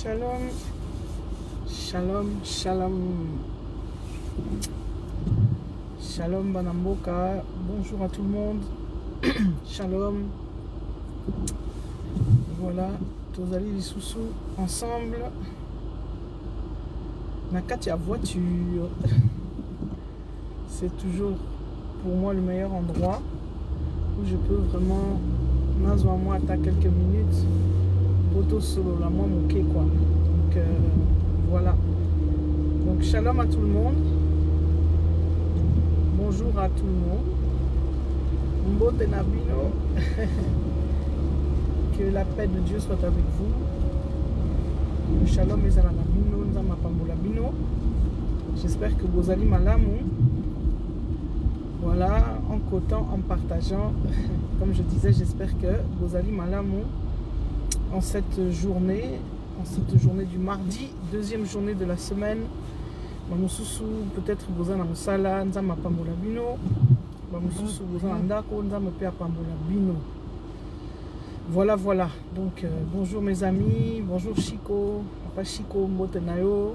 Shalom, shalom, shalom. Shalom Banamboka, bonjour à tout le monde. Shalom. Voilà, tous allés les sous ensemble. Nakati à voiture. C'est toujours pour moi le meilleur endroit où je peux vraiment moi à quelques minutes. Auto solo la moi mon quai quoi. Donc voilà. Donc shalom à tout le monde. Bonjour à tout le monde. Mbote Nabino. Que la paix de Dieu soit avec vous. Shalom ezala Nabino, nzama pambola bino. J'espère que vous allez malamu. Voilà, en cotant, en partageant. Comme je disais, j'espère que vous allez malamu en cette journée du mardi, deuxième journée de la semaine. Mamususu peut-être vous en musala, nzama pambola bino. Mamususu vous en andako, nzama pe pambola bino. Voilà, voilà. Donc, bonjour mes amis, bonjour Chico, papa Chico, mbote nayo.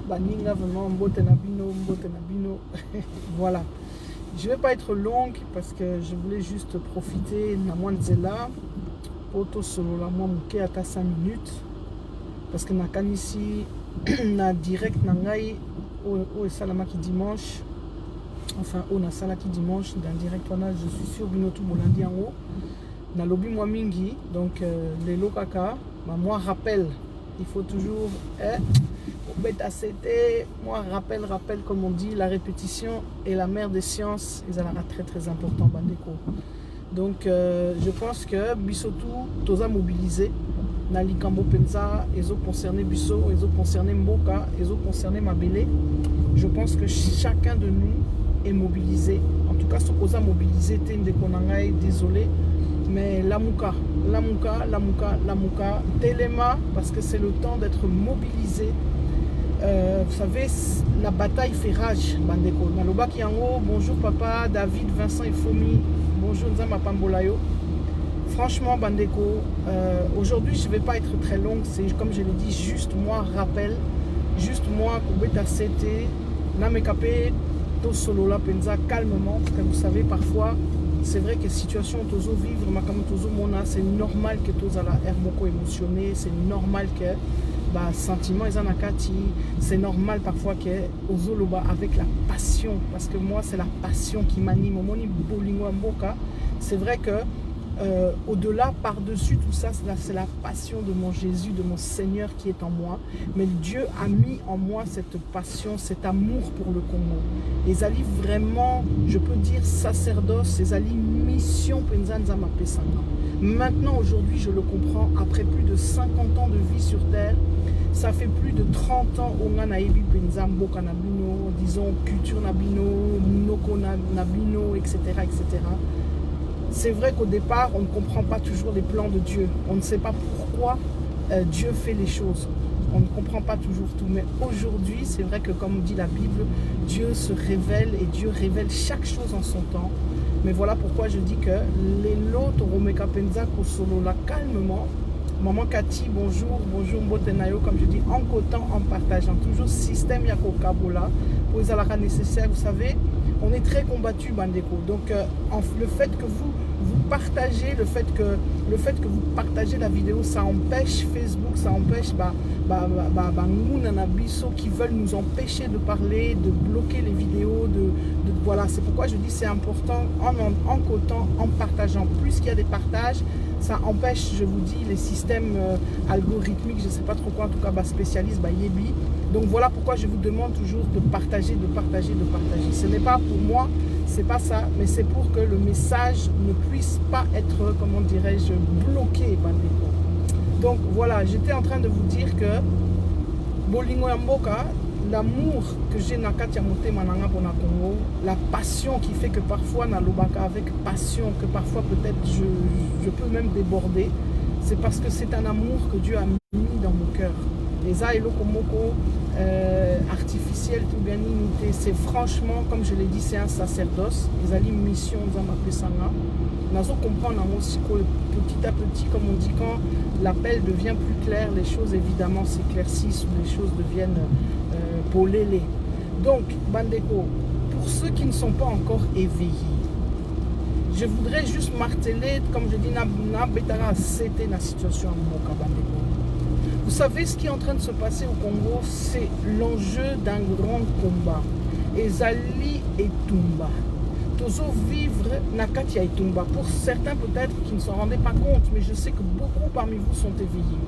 Ninga vraiment, mbote nabino. Voilà. Je ne vais pas être longue parce que je voulais juste profiter na mwanzela poto solo la moi muke ata 5 minutes parce que na kanisi na direct na ngai o esalamaki dimanche. Enfin, on a ça qui dimanche dans direct. Je suis sûr bino tout bolandi en haut. Na lobby moi mingi. Donc, les lokaka, moi rappelle. Il faut toujours. Bêta c'était. Moi rappelle, comme on dit. La répétition est la mère des sciences. Ils sont très très important, Bandeko. Donc, je pense que Bissotou, Toza mobilisé. Nali Kambo Penza, ils ont concerné Bisso, ils ont concerné Mboka, ils ont concerné Mabele. Je pense que chacun de nous est mobilisé. En tout cas, ce qu'on a mobilisé, désolé, mais Lamouka, Téléma, parce que c'est le temps d'être mobilisé. Vous savez, la bataille fait rage, Bandeko. Naloba Kiango, bonjour papa, David, Vincent et Fomi, bonjour Nzama Pambolayo. Franchement, Bandeko, aujourd'hui, je ne vais pas être très longue, c'est comme je l'ai dit, juste moi, rappel, juste moi, Koubeta CT, Namekapé, to solo la penza calmement parce que vous savez parfois c'est vrai que situation tozo vivre makam tozo mona c'est normal que tozo la air beaucoup émotionné, c'est normal que sentiment izanakati, c'est normal parfois que ozoloba avec la passion parce que moi c'est la passion qui m'anime moni bolingo mboka. C'est vrai que au-delà, par-dessus tout ça, c'est la passion de mon Jésus, de mon Seigneur qui est en moi. Mais Dieu a mis en moi cette passion, cet amour pour le Congo. Les alliés vraiment, je peux dire sacerdoce, les alliés mission Penzanzama Pesanga. Maintenant, aujourd'hui, je le comprends, après plus de 50 ans de vie sur terre, ça fait plus de 30 ans au Nanaïbi Penzambo Kanabino, disons culture Nabino, Noko Nabino, etc., etc. C'est vrai qu'au départ, on ne comprend pas toujours les plans de Dieu. On ne sait pas pourquoi Dieu fait les choses. On ne comprend pas toujours tout. Mais aujourd'hui, c'est vrai que comme dit la Bible, Dieu se révèle et Dieu révèle chaque chose en son temps. Mais voilà pourquoi je dis que les lots Romeka Penza Kosolo là calmement. Maman Cathy, bonjour Mbotenayo, comme je dis, en cotant, en partageant. Toujours système Yako Kabola pour les alara nécessaires. Vous savez, on est très combattu, Bandeko. Donc, le fait que vous partagez, le fait que vous partagez la vidéo, ça empêche Facebook, ça empêche Nanabiso qui veulent nous empêcher de parler, de bloquer les vidéos, voilà. C'est pourquoi je dis c'est important en cotant, en partageant. Plus qu'il y a des partages, ça empêche, je vous dis, les systèmes algorithmiques, je ne sais pas trop quoi, en tout cas, spécialistes, Yebi. Donc voilà pourquoi je vous demande toujours de partager. Ce n'est pas pour moi, c'est pas ça, mais c'est pour que le message ne puisse pas être, comment dirais-je, bloqué. Donc voilà, j'étais en train de vous dire que Bolingo Yamboka, l'amour que j'ai dans Katia Moté Mananga Bona Congo, la passion qui fait que parfois na lobaka avec passion, que parfois peut-être je peux même déborder, c'est parce que c'est un amour que Dieu a mis dans mon cœur. Les Aelokomoko artificiel tout bien limité. C'est franchement, comme je l'ai dit, c'est un sacerdoce. Les ali mission dans ma pesanga. Nous allons comprendre aussi que petit à petit, comme on dit, quand l'appel devient plus clair, les choses évidemment s'éclaircissent ou les choses deviennent polélées. Donc, Bandeko, pour ceux qui ne sont pas encore éveillés, je voudrais juste marteler, comme je dis, c'était la situation à Moka Bandeko. Vous savez, ce qui est en train de se passer au Congo, c'est l'enjeu d'un grand combat. Ezali et Tumba. Tozo vivre Nakatia et Tumba. Pour certains peut-être qui ne s'en rendaient pas compte, mais je sais que beaucoup parmi vous sont éveillés.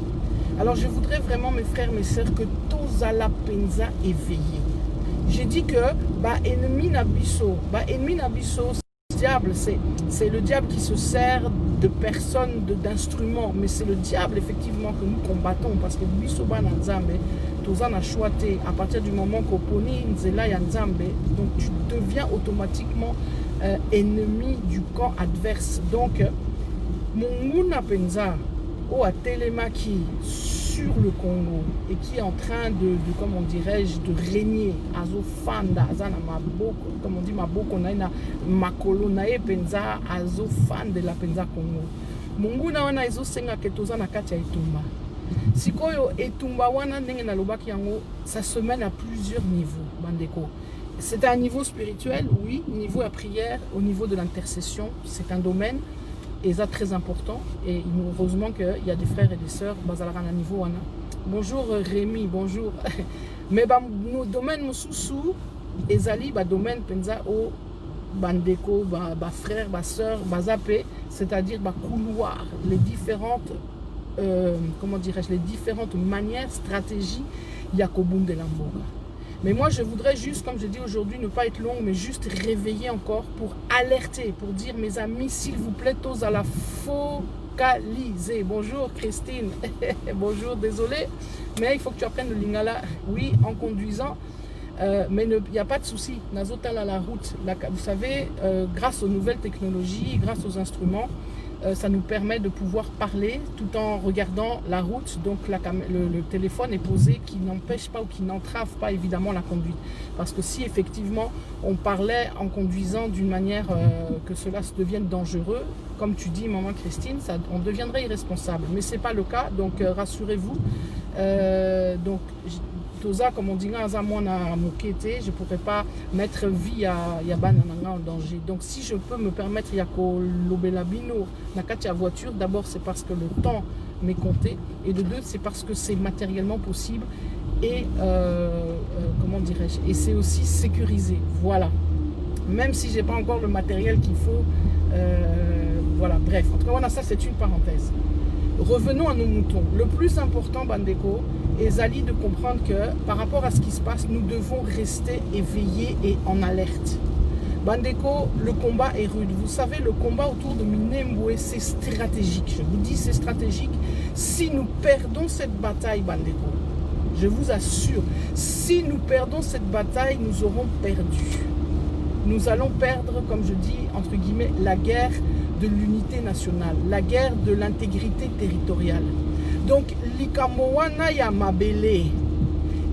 Alors je voudrais vraiment, mes frères, mes sœurs, que Tozala Penza éveillés. J'ai dit que ennemi Nabiso, diable, c'est le diable qui se sert de personnes, d'instruments, mais c'est le diable effectivement que nous combattons parce que Bisoba Nzambe, Tozan a choisi à partir du moment qu'Oponi Nzela ya Nzambe, donc tu deviens automatiquement ennemi du camp adverse. Donc, Munguna Penza, ou à Télémaki sur le Congo et qui est en train de comment dirais-je, de régner azofanda azana maboko, comme on dit maboko naina makolo nae penza azofanda de la penza Congo. Munguna wana ezo senga ketoza na kati ya etumba. Sikoyo etumba wana ndenge na lobaki yango, ça se mène à plusieurs niveaux, bandeko. C'est un niveau spirituel, oui, niveau à prière, au niveau de l'intercession, c'est un domaine. Et ça très important, et heureusement qu'il y a des frères et des sœurs bazalara na niveau wana. Bonjour Rémi, bonjour. Mais nos domaines mususu ezali domaine penza o bandeko frères, sœurs, bazape, c'est-à-dire couloir, les différentes comment dirais-je, les différentes manières, stratégies yakobun de l'amboga. Mais moi, je voudrais juste, comme je dis aujourd'hui, ne pas être long, mais juste réveiller encore pour alerter, pour dire, mes amis, s'il vous plaît, tous à la focaliser. Bonjour Christine, bonjour, désolé, mais il faut que tu apprennes le lingala, oui, en conduisant, mais il n'y a pas de souci. Nazotal à la route, vous savez, grâce aux nouvelles technologies, grâce aux instruments, ça nous permet de pouvoir parler tout en regardant la route. Donc le téléphone est posé, qui n'empêche pas ou qui n'entrave pas évidemment la conduite. Parce que si effectivement on parlait en conduisant d'une manière que cela se devienne dangereux, comme tu dis maman Christine, on deviendrait irresponsable. Mais ce n'est pas le cas, donc rassurez-vous. Donc Toza, comme on dit, je ne pourrais pas mettre vie à Yabananga en danger. Donc si je peux me permettre Yako Lobelabino Nakatia voiture, d'abord c'est parce que le temps m'est compté, et de deux c'est parce que c'est matériellement possible et comment dirais-je, et c'est aussi sécurisé. Voilà. Même si j'ai pas encore le matériel qu'il faut, voilà. Bref, en tout cas voilà, ça c'est une parenthèse. Revenons à nos moutons. Le plus important, Bandeko, est Zali de comprendre que par rapport à ce qui se passe, nous devons rester éveillés et en alerte. Bandeko, le combat est rude. Vous savez, le combat autour de Minembwe, c'est stratégique. Je vous dis, c'est stratégique. Si nous perdons cette bataille, Bandeko, je vous assure, si nous perdons cette bataille, nous aurons perdu. Nous allons perdre, comme je dis, entre guillemets, la guerre de l'unité nationale, la guerre de l'intégrité territoriale. Donc, likambo wana ya mabele,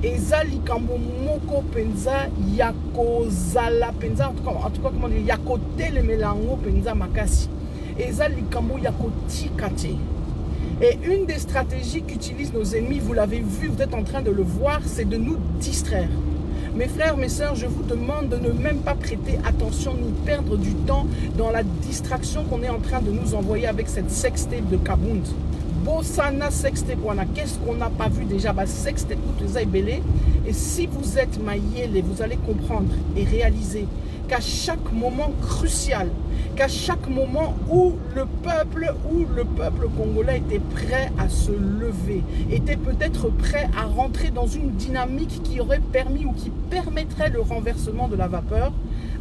eza likambo moko penza yako zala penza, en tout cas comment dire, yako telemelango penza makasi, eza likambo yako tikate. Et une des stratégies qu'utilisent nos ennemis, vous l'avez vu, vous êtes en train de le voir, c'est de nous distraire. Mes frères, mes sœurs, je vous demande de ne même pas prêter attention ni perdre du temps dans la distraction qu'on est en train de nous envoyer avec cette sextape de Kabund. Bossana sextape, qu'est-ce qu'on n'a pas vu déjà? Sextape, et si vous êtes maïele, vous allez comprendre et réaliser qu'à chaque moment crucial, qu'à chaque moment où le peuple congolais était prêt à se lever, était peut-être prêt à rentrer dans une dynamique qui aurait permis ou qui permettrait le renversement de la vapeur,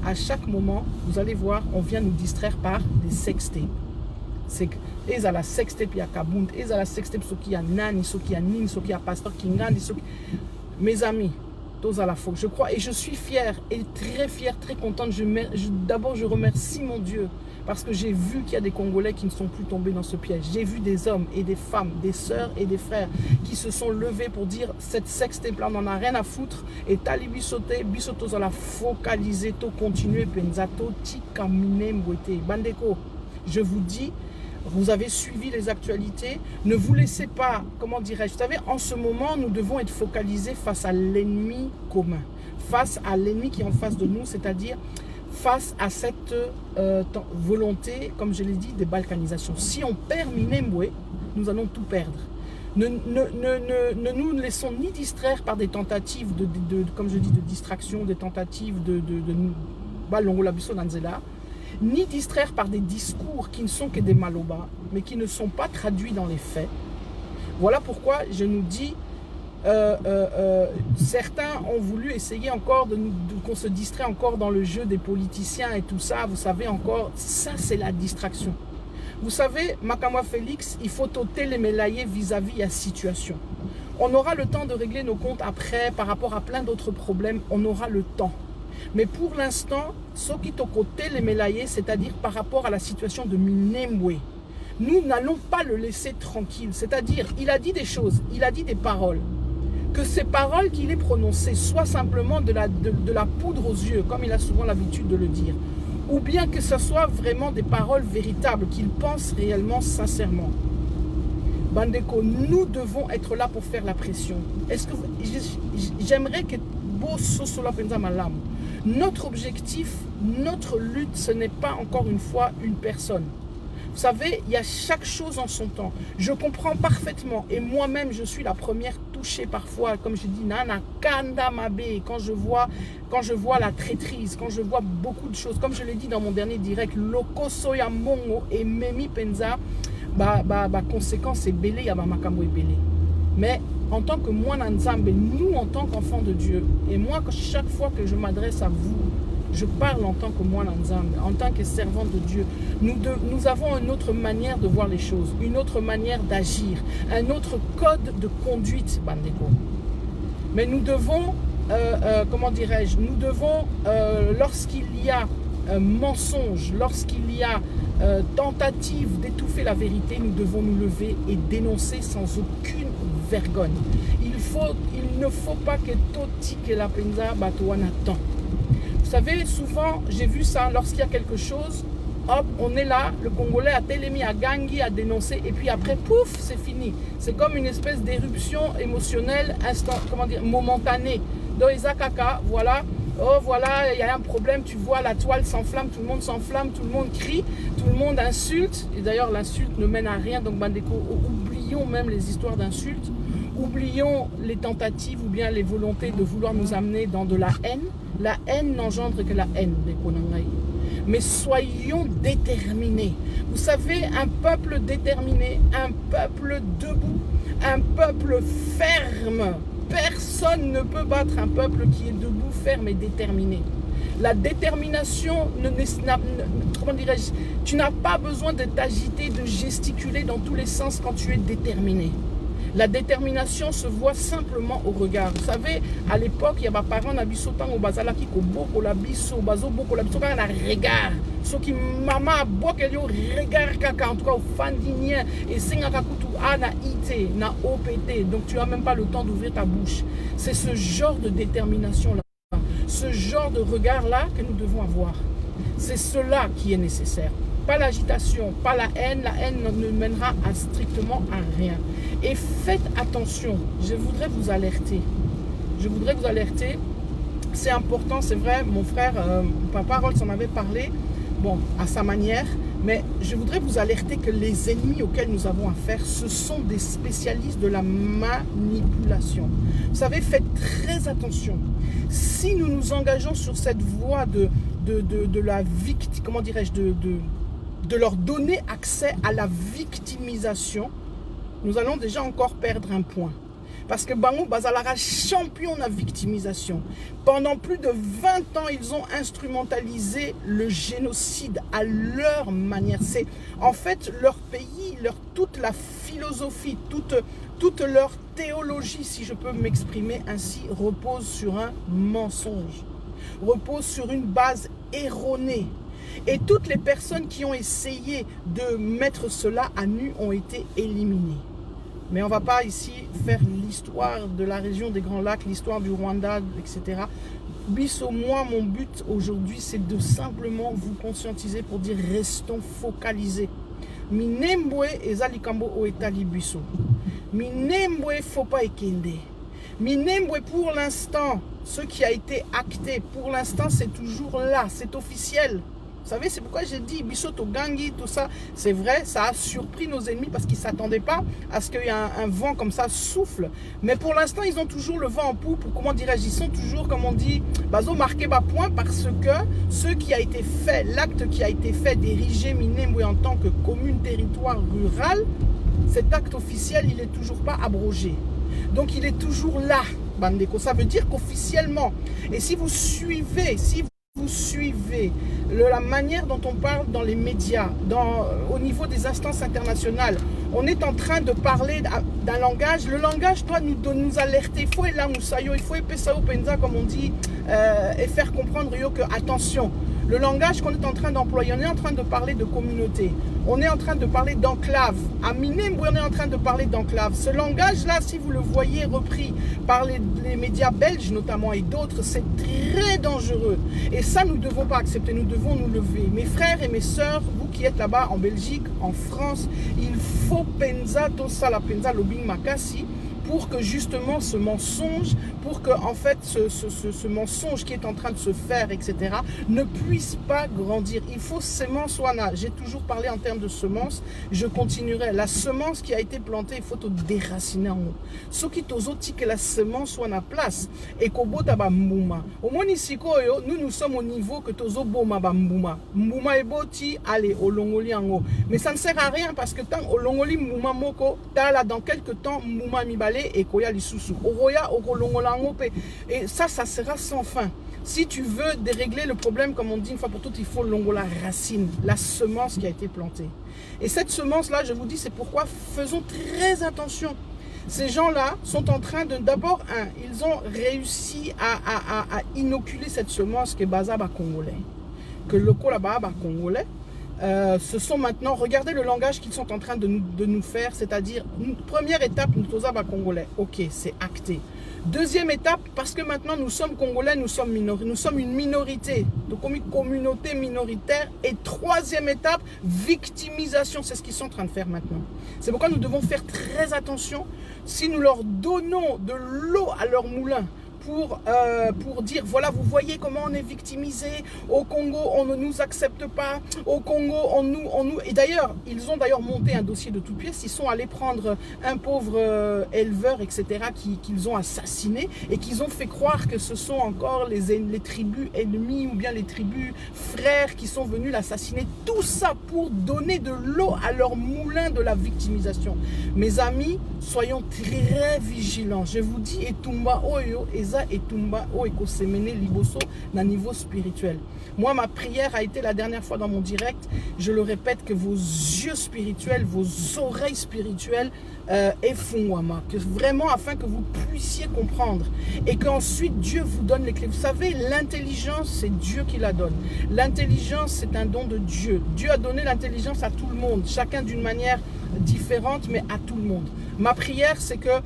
à chaque moment, vous allez voir, on vient nous distraire par des sextapes. C'est que et à la sextape il y a Kabund, et à la sextape ce qui y a Nani, ce qui y a Nin, ce qui y a Pasteur Kingandi, mes amis, tous à la fois. Je crois et je suis fière et très contente. D'abord, je remercie mon Dieu parce que j'ai vu qu'il y a des Congolais qui ne sont plus tombés dans ce piège. J'ai vu des hommes et des femmes, des sœurs et des frères qui se sont levés pour dire cette sextape là, on n'en a rien à foutre. Et tali bisoté, bisotos à la focaliser, to continuer, penzato, ti kamine mbouete. Bandeko, je vous dis, vous avez suivi les actualités, ne vous laissez pas, comment dirais-je, vous savez, en ce moment, nous devons être focalisés face à l'ennemi commun, face à l'ennemi qui est en face de nous, c'est-à-dire face à cette volonté, comme je l'ai dit, de balkanisation. Si on perd Minembwe, nous allons tout perdre. Ne nous laissons ni distraire par des tentatives comme je dis, de distraction, des tentatives de Balongo Labiso Nanzela, ni distraire par des discours qui ne sont que des malobas, mais qui ne sont pas traduits dans les faits. Voilà pourquoi je nous dis, certains ont voulu essayer encore qu'on se distrait encore dans le jeu des politiciens et tout ça, vous savez encore, ça c'est la distraction. Vous savez, Makamwa Félix, il faut ôter les mélaillés vis-à-vis de la situation. On aura le temps de régler nos comptes après, par rapport à plein d'autres problèmes, on aura le temps. Mais pour l'instant, ce qui est côté les mélaillés, c'est-à-dire par rapport à la situation de Minembwe, nous n'allons pas le laisser tranquille. C'est-à-dire, il a dit des choses, il a dit des paroles. Que ces paroles qu'il ait prononcées soient simplement de la poudre aux yeux, comme il a souvent l'habitude de le dire. Ou bien que ce soit vraiment des paroles véritables, qu'il pense réellement, sincèrement. Bandeko, nous devons être là pour faire la pression. Est-ce que j'aimerais que notre objectif, notre lutte, ce n'est pas encore une fois une personne. Vous savez, il y a chaque chose en son temps. Je comprends parfaitement et moi-même, je suis la première touchée parfois, comme je dis, Nana Kanda Mabe, quand je vois la traîtrise, quand je vois beaucoup de choses, comme je l'ai dit dans mon dernier direct, Loko Soya Mongo et Memi Penza, conséquence c'est belé, ya makambo et belé. Mais en tant que moi Nzambe, nous en tant qu'enfants de Dieu, et moi chaque fois que je m'adresse à vous, je parle en tant que moi Nzambe, en tant que servant de Dieu. Nous avons une autre manière de voir les choses, une autre manière d'agir, un autre code de conduite, Bandeko. Mais nous devons, comment dirais-je, nous devons, lorsqu'il y a mensonge, lorsqu'il y a tentative d'étouffer la vérité, nous devons nous lever et dénoncer sans aucune vergogne. Il ne faut pas que Toti que la Penza Batouana attend. Vous savez, souvent, j'ai vu ça, lorsqu'il y a quelque chose, hop, on est là, le Congolais a télémis, a gangui, a dénoncé, et puis après, pouf, c'est fini. C'est comme une espèce d'éruption émotionnelle, momentanée. Donc, Isakaka, voilà, oh voilà, il y a un problème, tu vois, la toile s'enflamme, tout le monde crie, tout le monde insulte, et d'ailleurs, l'insulte ne mène à rien, donc, Bandeko, oublions même les histoires d'insultes, oublions les tentatives ou bien les volontés de vouloir nous amener dans de la haine. La haine n'engendre que la haine, mais soyons déterminés. Vous savez, un peuple déterminé, un peuple debout, un peuple ferme. Personne ne peut battre un peuple qui est debout, ferme et déterminé. La détermination, comment dirais-je, tu n'as pas besoin de t'agiter, de gesticuler dans tous les sens quand tu es déterminé. La détermination se voit simplement au regard. Vous savez, à l'époque, il y a des parents qui ont bazalaki ko boko la biso, bazo boko la biso na regard. Ce qui maman boko yo regard kaka en tout cas au fandinien et singa kakutu ana ite na OPT. Donc tu as même pas le temps d'ouvrir ta bouche. C'est ce genre de détermination là, ce genre de regard là que nous devons avoir. C'est cela qui est nécessaire. Pas l'agitation, pas la haine ne mènera strictement à rien. Et faites attention, je voudrais vous alerter. C'est important, c'est vrai, mon frère, Papa Rolls en avait parlé, bon, à sa manière, mais je voudrais vous alerter que les ennemis auxquels nous avons affaire, ce sont des spécialistes de la manipulation. Vous savez, faites très attention. Si nous nous engageons sur cette voie de la victime, comment dirais-je, de leur donner accès à la victimisation, nous allons déjà encore perdre un point. Parce que Bango Bazalara, champion de la victimisation. Pendant plus de 20 ans, ils ont instrumentalisé le génocide à leur manière. C'est en fait leur pays, toute la philosophie, toute toute leur théologie, si je peux m'exprimer ainsi, repose sur un mensonge, repose sur une base erronée. Et toutes les personnes qui ont essayé de mettre cela à nu ont été éliminées. Mais on ne va pas ici faire l'histoire de la région des Grands Lacs, l'histoire du Rwanda, etc. Bisso, moi, mon but aujourd'hui, c'est de simplement vous conscientiser pour dire restons focalisés. Minembwe ezalikambo o etali biso. Minembwe faut pas ekende. Minembwe pour l'instant, ce qui a été acté, pour l'instant, c'est toujours là, c'est officiel. Vous savez, c'est pourquoi j'ai dit Bissoto Gangi, tout ça, c'est vrai, ça a surpris nos ennemis parce qu'ils ne s'attendaient pas à ce qu'il y ait un vent comme ça souffle. Mais pour l'instant, ils ont toujours le vent en poupe, comment dirais-je, ils sont toujours, comme on dit, bazo marqué bas point parce que ce qui a été fait, l'acte qui a été fait d'ériger Minembwe en tant que commune territoire rural, cet acte officiel, il n'est toujours pas abrogé. Donc il est toujours là, Bandeko. Ça veut dire qu'officiellement, et si vous suivez, la manière dont on parle dans les médias, au niveau des instances internationales, on est en train de parler d'un langage. Le langage doit nous alerter. Il faut il faut comme on dit, et faire comprendre que, attention, le langage qu'on est en train d'employer, on est en train de parler de communauté, on est en train de parler d'enclave. À Minembwe, on est en train de parler d'enclave. Ce langage-là, si vous le voyez repris par les médias belges notamment et d'autres, c'est très dangereux. Et ça, nous ne devons pas accepter, nous devons nous lever. Mes frères et mes sœurs, vous qui êtes là-bas en Belgique, en France, il faut penza, tosa la penza, lobing makasi, pour que justement ce mensonge, pour que en fait ce mensonge qui est en train de se faire, etc., ne puisse pas grandir. Il faut semence wana. J'ai toujours parlé en termes de semence, je continuerai. La semence qui a été plantée, il faut te déraciner en haut. Ce qui t'ozoti que la semence wana place et kobota ba mbuma. Au moins ici, nous sommes au niveau que tozo boma ba mbuma. Mbuma eboti, allez, au longoli en haut. Mais ça ne sert à rien parce que tant au longoli mbuma moko, t'as là dans quelques temps mbuma mibale et koya lisusu oroya okolongolango et ça sera sans fin. Si tu veux dérégler le problème, comme on dit une fois pour toutes, il faut longola racine, la semence qui a été plantée. Et cette semence là, je vous dis, c'est pourquoi faisons très attention. Ces gens-là sont en train de, d'abord, ils ont réussi à inoculer cette semence que Bazaba congolais, que le Kolaba congolais. Ce sont maintenant, regardez le langage qu'ils sont en train de nous faire, c'est-à-dire, première étape, nous sommes congolais, ok, c'est acté. Deuxième étape, parce que maintenant nous sommes congolais, nous sommes une minorité, donc comme une communauté minoritaire. Et troisième étape, victimisation, c'est ce qu'ils sont en train de faire maintenant. C'est pourquoi nous devons faire très attention. Si nous leur donnons de l'eau à leur moulin, pour dire, voilà, vous voyez comment on est victimisé. Au Congo, on ne nous accepte pas. Au Congo, on nous... Et d'ailleurs, ils ont d'ailleurs monté un dossier de toutes pièces. Ils sont allés prendre un pauvre éleveur, etc., qu'ils ont assassiné et qu'ils ont fait croire que ce sont encore les tribus ennemies ou bien les tribus frères qui sont venus l'assassiner. Tout ça pour donner de l'eau à leur moulin de la victimisation. Mes amis, soyons très vigilants. Je vous dis, Etumba Oyo, Eza Etumba O Ekosemene Liboso, d'un niveau spirituel. Moi, ma prière a été la dernière fois dans mon direct, je le répète, que vos yeux spirituels, vos oreilles spirituelles effondrent, que vraiment afin que vous puissiez comprendre et qu'ensuite Dieu vous donne les clés. Vous savez, l'intelligence, c'est Dieu qui la donne. L'intelligence, c'est un don de Dieu. Dieu a donné l'intelligence à tout le monde, chacun d'une manière différente, mais à tout le monde. Ma prière, c'est que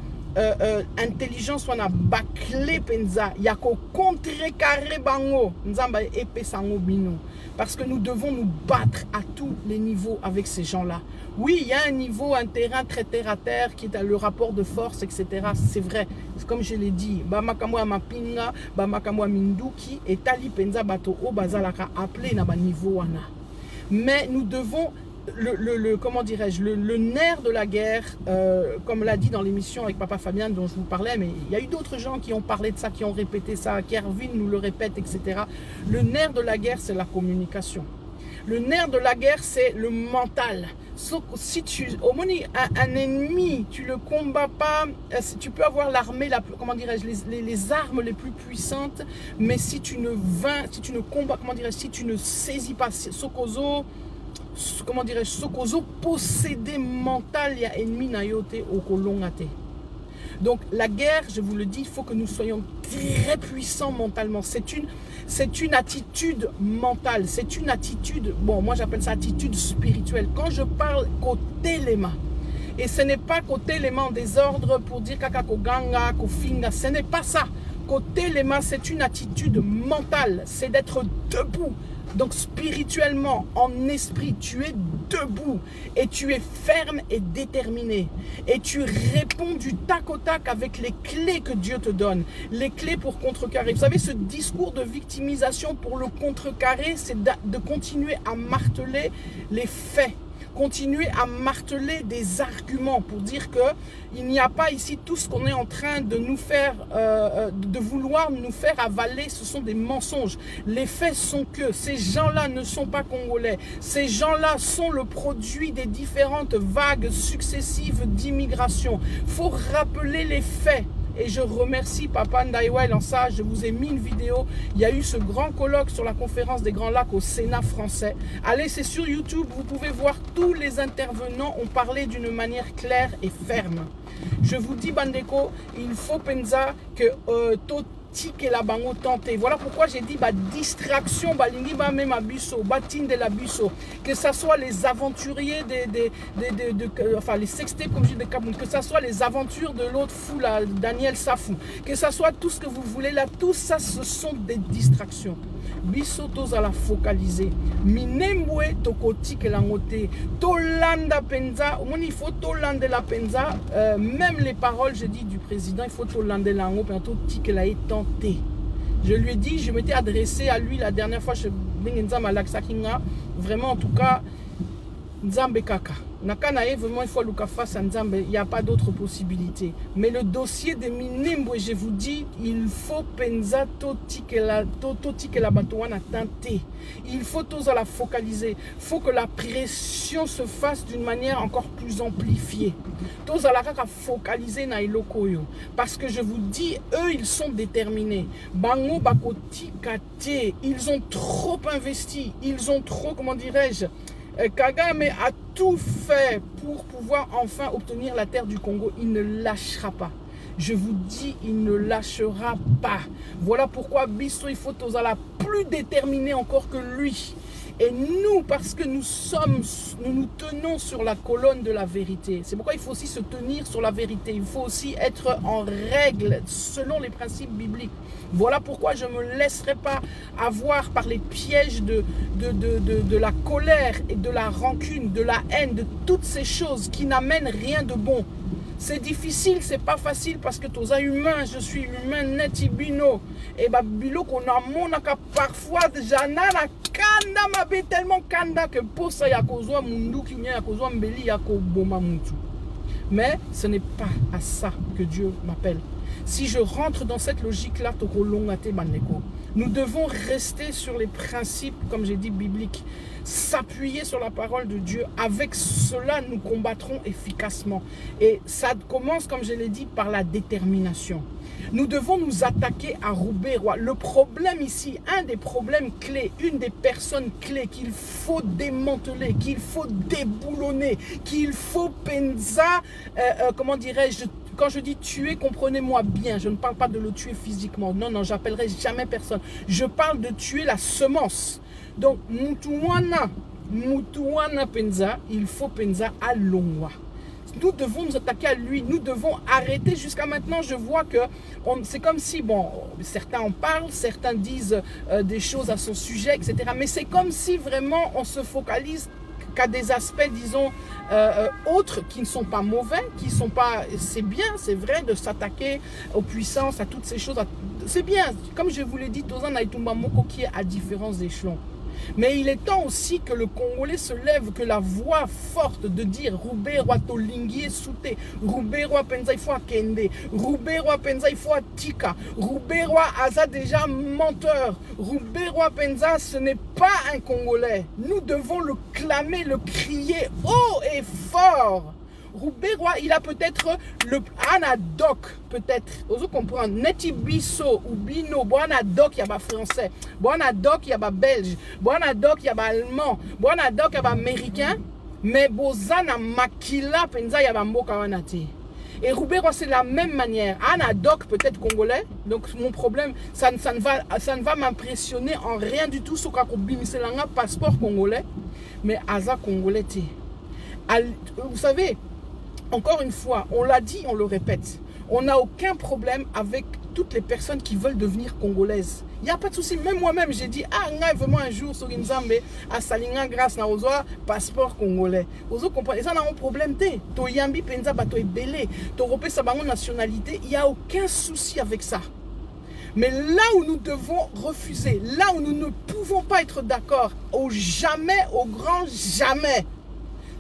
intelligence wana bakle penza yako contrecarrer bango nzamba épée sango bino, parce que nous devons nous battre à tous les niveaux avec ces gens-là. Oui, il y a un niveau, un terrain très terre à terre qui est le rapport de force, etc. C'est vrai, comme je l'ai dit, bamakamwa mapinga, bamakamwa minduki et tali penza bato o bazalaka appelé na ba niveau wana. Mais nous devons comment dirais-je, le nerf de la guerre, comme l'a dit dans l'émission avec Papa Fabien dont je vous parlais, mais il y a eu d'autres gens qui ont parlé de ça, qui ont répété ça, Kervin nous le répète, etc. Le nerf de la guerre, c'est la communication. Le nerf de la guerre, c'est le mental. Si tu, au moins, un ennemi, tu le combats pas, tu peux avoir l'armée, comment dirais-je, les armes les plus puissantes, mais si tu ne combats, comment dirais-je, si tu ne saisis pas Sokozo, comment dirais-je, sokozo possédé mental ya ennemi na yote okolongate. Donc la guerre, je vous le dis, il faut que nous soyons très puissants mentalement. C'est une attitude mentale, c'est une attitude, bon moi j'appelle ça attitude spirituelle. Quand je parle côté les mains, et ce n'est pas côté les mains en désordre pour dire kaka ko ganga, ko finga, ce n'est pas ça. Côté les mains, c'est une attitude mentale, c'est d'être debout. Donc spirituellement, en esprit, tu es debout et tu es ferme et déterminé. Et tu réponds du tac au tac avec les clés que Dieu te donne. Les clés pour contrecarrer. Vous savez, ce discours de victimisation pour le contrecarrer, c'est de continuer à marteler les faits. Continuer à marteler des arguments pour dire qu'il n'y a pas ici tout ce qu'on est en train de nous faire, de vouloir nous faire avaler, ce sont des mensonges. Les faits sont que ces gens-là ne sont pas congolais. Ces gens-là sont le produit des différentes vagues successives d'immigration. Il faut rappeler les faits. Et je remercie Papa Ndaiwel en ça, je vous ai mis une vidéo. Il y a eu ce grand colloque sur la conférence des Grands Lacs au Sénat français. Allez, c'est sur YouTube, vous pouvez voir tous les intervenants ont parlé d'une manière claire et ferme. Je vous dis, Bandeko, il faut penser que et la bango tenté. Voilà pourquoi j'ai dit distraction, même abuso, de l'abuso. Que ce soit les aventuriers enfin les sextés comme je dis de Cameroun, que ce soit les aventures de l'autre fou là, Daniel Safou, que ce soit tout ce que vous voulez là, tout ça ce sont des distractions. Biso toza la focaliser. Minembwe tokoti ke langote. Tolanda penza. Il faut tolanda la penza. Même les paroles, je dis, du président, il faut tolanda lango. Je lui ai dit, je m'étais adressé à lui la dernière fois. Vraiment, en tout cas, Nzambe kaka. Nakanae, vraiment, il faut luka face à Nzambe. Il n'y a pas d'autre possibilité. Mais le dossier de Minembwe, je vous dis, il faut penza toti que la batouane a tenté. Il faut tous la focaliser. Il faut que la pression se fasse d'une manière encore plus amplifiée. Tous à la focaliser na ilokoyo. Parce que je vous dis, eux, ils sont déterminés. Bango bakoti kate. Ils ont trop investi. Ils ont trop, comment dirais-je, Kagame a tout fait pour pouvoir enfin obtenir la terre du Congo. Il ne lâchera pas. Je vous dis, il ne lâchera pas. Voilà pourquoi Bisso, il faut la plus déterminé encore que lui. Et nous, parce que nous nous tenons sur la colonne de la vérité. C'est pourquoi il faut aussi se tenir sur la vérité. Il faut aussi être en règle selon les principes bibliques. Voilà pourquoi je ne me laisserai pas avoir par les pièges de la colère et de la rancune, de la haine, de toutes ces choses qui n'amènent rien de bon. C'est difficile, c'est pas facile parce que tous les humains, je suis humain net ibino. Et bah bilo qu'on a monaka parfois jana na kanda mabe tellement kanda que pour ça ya kozwa mundu ki nya ya kozwa mbeli ya ko boma mutu. Mais ce n'est pas à ça que Dieu m'appelle. Si je rentre dans cette logique-là, nous devons rester sur les principes, comme j'ai dit, bibliques, s'appuyer sur la parole de Dieu. Avec cela, nous combattrons efficacement. Et ça commence, comme je l'ai dit, par la détermination. Nous devons nous attaquer à Roubaix-Roi. Le problème ici, un des problèmes clés, une des personnes clés qu'il faut démanteler, qu'il faut déboulonner, qu'il faut pensa, comment dirais-je, quand je dis tuer, comprenez-moi bien, je ne parle pas de le tuer physiquement. Non, non, j'appellerai jamais personne. Je parle de tuer la semence. Donc, mutuana penza, il faut penza à longwa. Nous devons nous attaquer à lui, nous devons arrêter. Jusqu'à maintenant, je vois que c'est comme si, bon, certains en parlent, certains disent des choses à son sujet, etc. Mais c'est comme si vraiment on se focalise qu'à des aspects, disons, autres qui ne sont pas mauvais, qui ne sont pas... C'est bien, c'est vrai de s'attaquer aux puissances, à toutes ces choses. C'est bien, comme je vous l'ai dit, Tozan Naïtoumba Moko qui est à différents échelons. Mais il est temps aussi que le Congolais se lève, que la voix forte de dire Roubaix Roi Tolingi Souté, Roubaix Roi Penza il faut à Kende, Roubaix Roi Penza il faut à Tika, Roubaix Roi Aza déjà menteur, Roubaix Roi Penza ce n'est pas un Congolais. Nous devons le clamer, le crier haut et fort Roubaix-Roi, il a peut-être le anadoc, peut-être. Vous comprenez? Neti biso ou bino, bon anadoc, il y a français. Bon anadoc, il y a belge. Bon anadoc, il y a allemand. Bon anadoc, il y a américain. Mais bozana makila penza, il y a mboka wanate. Et Roubaix-Roi, c'est la même manière. Anadoc, peut-être congolais. Donc, mon problème, ça ne va m'impressionner en rien du tout. Sauf c'est un passeport congolais. Mais Aza congolais, vous savez, encore une fois, on l'a dit, on le répète. On n'a aucun problème avec toutes les personnes qui veulent devenir congolaises. Il n'y a pas de souci. Même moi-même, j'ai dit, vraiment un jour, sur Nzambe, à Salinga, grâce à Ozoa, passeport congolais. Ozo comprend. Et ça n'a pas de problème. To yambi penza bato e belé. To repé sa nationalité. Il n'y a aucun souci avec ça. Mais là où nous devons refuser, là où nous ne pouvons pas être d'accord, au jamais, au grand jamais,